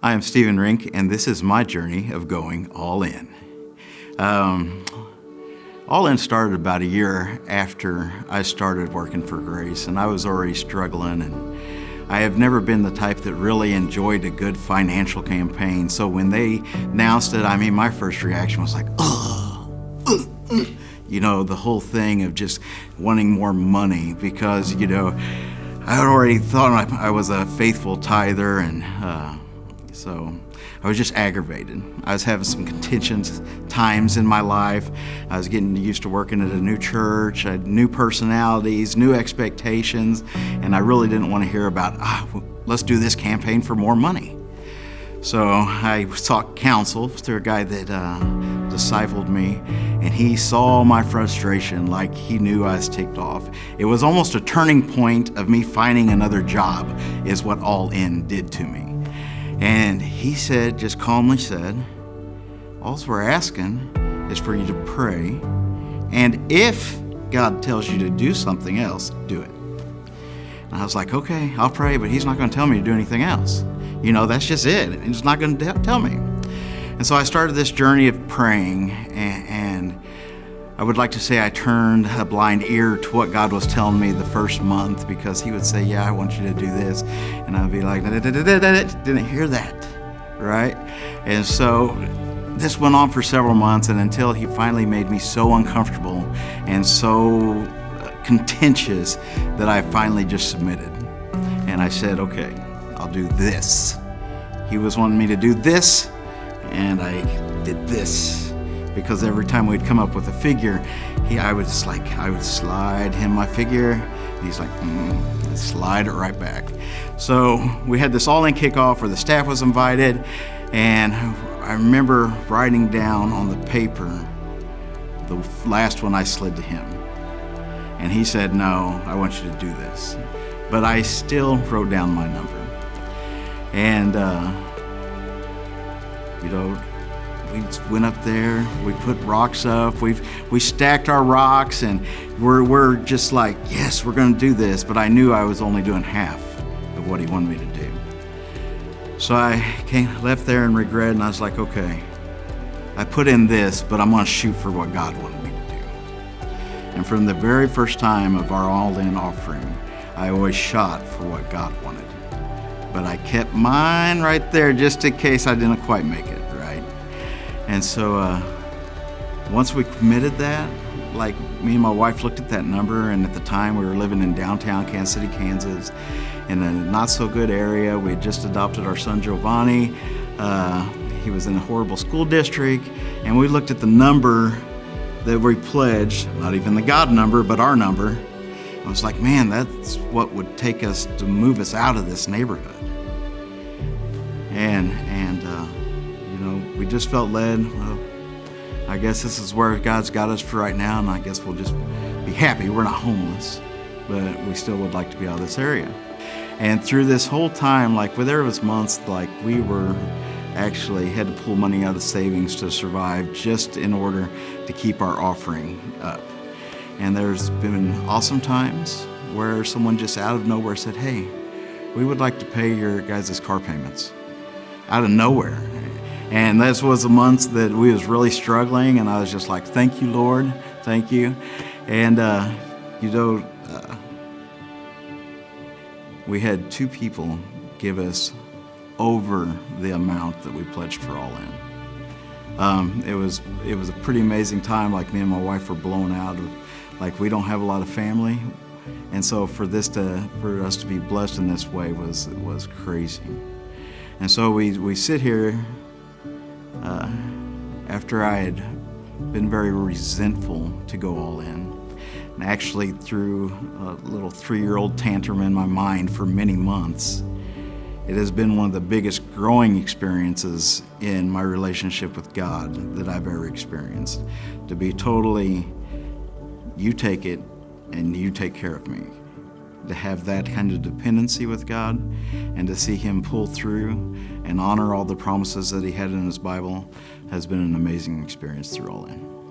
I am Stephen Rink, and this is my journey of going all in. All in started about a year after I started working for Grace, and I was already struggling, and I have never been the type that really enjoyed a good financial campaign. So when they announced it, my first reaction was like, the whole thing of just wanting more money because, I had already thought I was a faithful tither, and so I was just aggravated. I was having some contentious times in my life. I was getting used to working at a new church. I had new personalities, new expectations, and I really didn't want to hear about, let's do this campaign for more money. So I sought counsel through a guy that discipled me, and he saw my frustration like he knew I was ticked off. It was almost a turning point of me finding another job is what All In did to me. And he said, just calmly said, all we're asking is for you to pray, and if God tells you to do something else, do it. And I was like, okay, I'll pray, but he's not going to tell me to do anything else. That's just it. He's not going to tell me. And so I started this journey of praying, and I would like to say I turned a blind ear to what God was telling me the first month, because he would say, I want you to do this. And I'd be like, didn't hear that, right? And so this went on for several months, and until he finally made me so uncomfortable and so contentious that I finally just submitted. And I said, okay, I'll do this. He was wanting me to do this, and I did this. Because every time we'd come up with a figure, I would slide him my figure. He's like, slide it right back. So we had this all-in kickoff where the staff was invited, and I remember writing down on the paper the last one I slid to him. And he said, no, I want you to do this. But I still wrote down my number. And, we went up there, we put rocks up, we stacked our rocks, and we're just like, yes, we're gonna do this, but I knew I was only doing half of what he wanted me to do. So I left there in regret, and I was like, okay, I put in this, but I'm gonna shoot for what God wanted me to do. And from the very first time of our all-in offering, I always shot for what God wanted. But I kept mine right there just in case I didn't quite make it. And so once we committed that, like me and my wife looked at that number, and at the time we were living in downtown Kansas City, Kansas, in a not so good area. We had just adopted our son Giovanni. He was in a horrible school district, and we looked at the number that we pledged, not even the God number, but our number. I was like, man, that's what would take us to move us out of this neighborhood. And we just felt led, well, I guess this is where God's got us for right now, and I guess we'll just be happy. We're not homeless, but we still would like to be out of this area. And through this whole time, there was months we were actually had to pull money out of savings to survive just in order to keep our offering up. And there's been awesome times where someone just out of nowhere said, hey, we would like to pay your guys' car payments. Out of nowhere. And this was a month that we was really struggling, and I was just like, thank you, Lord, thank you. And, we had 2 people give us over the amount that we pledged for All In. It was a pretty amazing time. Me and my wife were blown out of, we don't have a lot of family. And so for us to be blessed in this way was crazy. And so we sit here after I had been very resentful to go all in, and actually through a little 3-year-old tantrum in my mind for many months. It has been one of the biggest growing experiences in my relationship with God that I've ever experienced. To be totally, you take it and you take care of me. To have that kind of dependency with God, and to see him pull through and honor all the promises that he had in his Bible has been an amazing experience through All In.